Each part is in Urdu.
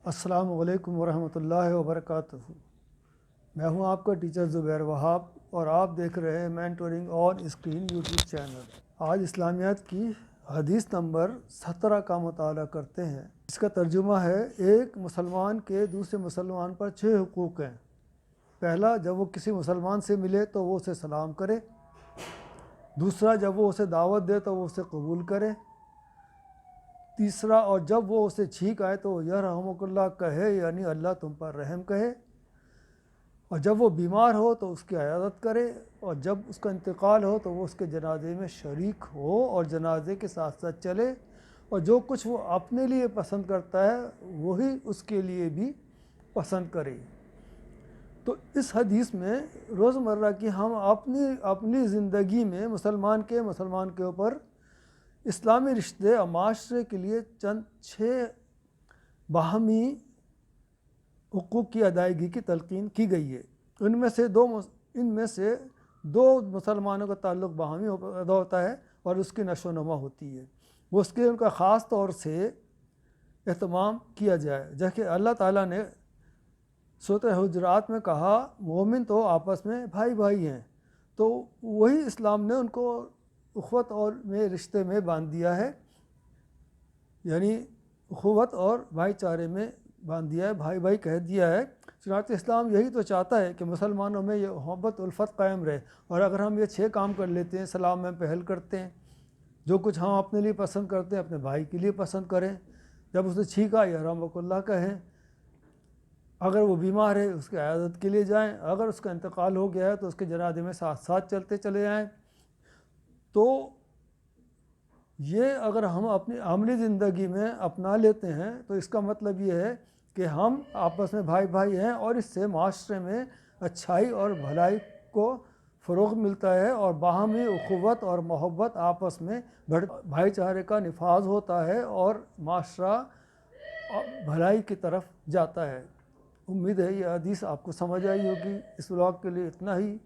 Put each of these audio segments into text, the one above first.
السلام علیکم ورحمۃ اللہ وبرکاتہ۔ میں ہوں آپ کا ٹیچر زبیر وہاب اور آپ دیکھ رہے ہیں mentoring on screen YouTube channel. آج اسلامیات کی حدیث نمبر 17 کا مطالعہ کرتے ہیں۔ اس کا ترجمہ ہے: ایک مسلمان کے دوسرے مسلمان پر 6 حقوق ہیں۔ پہلا، جب وہ کسی مسلمان سے ملے تو وہ اسے سلام کرے۔ دوسرا، جب وہ اسے دعوت دے تو وہ اسے قبول کرے۔ تیسرا، اور جب وہ اسے چھینک آئے تو یرحمک اللہ کہے، یعنی اللہ تم پر رحم کہے۔ اور جب وہ بیمار ہو تو اس کی عیادت کرے، اور جب اس کا انتقال ہو تو وہ اس کے جنازے میں شریک ہو اور جنازے کے ساتھ ساتھ چلے، اور جو کچھ وہ اپنے لیے پسند کرتا ہے وہی اس کے لیے بھی پسند کرے۔ تو اس حدیث میں روزمرہ کی ہم اپنی زندگی میں مسلمان کے اوپر اسلامی رشتے اور معاشرے کے لیے چند 6 باہمی حقوق کی ادائیگی کی تلقین کی گئی ہے۔ ان میں سے دو مسلمانوں کا تعلق باہمی ادا ہوتا ہے اور اس کی نشو و نما ہوتی ہے۔ وہ اس کے ان کا خاص طور سے اہتمام کیا جائے، جیسے اللہ تعالیٰ نے سورۃ حجرات میں کہا مومن تو آپس میں بھائی بھائی ہیں، تو وہی اسلام نے ان کو اخوت اور میں رشتے میں باندھ دیا ہے، یعنی اخوت اور بھائی چارے میں باندھ دیا ہے، بھائی بھائی کہہ دیا ہے۔ چنانچہ اسلام یہی تو چاہتا ہے کہ مسلمانوں میں یہ محبت الفت قائم رہے، اور اگر ہم یہ 6 کام کر لیتے ہیں، سلام میں پہل کرتے ہیں، جو کچھ ہم اپنے لیے پسند کرتے ہیں اپنے بھائی کے لیے پسند کریں، جب اسے چھینکا یرحمک اللہ کہیں، اگر وہ بیمار ہے اس کی عیادت کے لیے جائیں، اگر اس کا انتقال ہو گیا ہے تو اس کے جنازے میں ساتھ ساتھ چلتے چلے جائیں۔ تو یہ اگر ہم اپنی عملی زندگی میں اپنا لیتے ہیں تو اس کا مطلب یہ ہے کہ ہم آپس میں بھائی بھائی ہیں، اور اس سے معاشرے میں اچھائی اور بھلائی کو فروغ ملتا ہے، اور باہمی اخوت اور محبت آپس میں بھائی چارے کا نفاذ ہوتا ہے اور معاشرہ بھلائی کی طرف جاتا ہے۔ امید ہے یہ حدیث آپ کو سمجھ آئی ہوگی۔ اس ولاگ کے لیے اتنا ہی،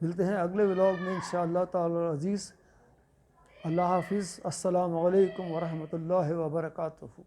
ملتے ہیں اگلے ولاگ میں انشاءاللہ تعالی عزیز۔ اللہ حافظ۔ السلام علیکم ورحمۃ اللہ وبرکاتہ۔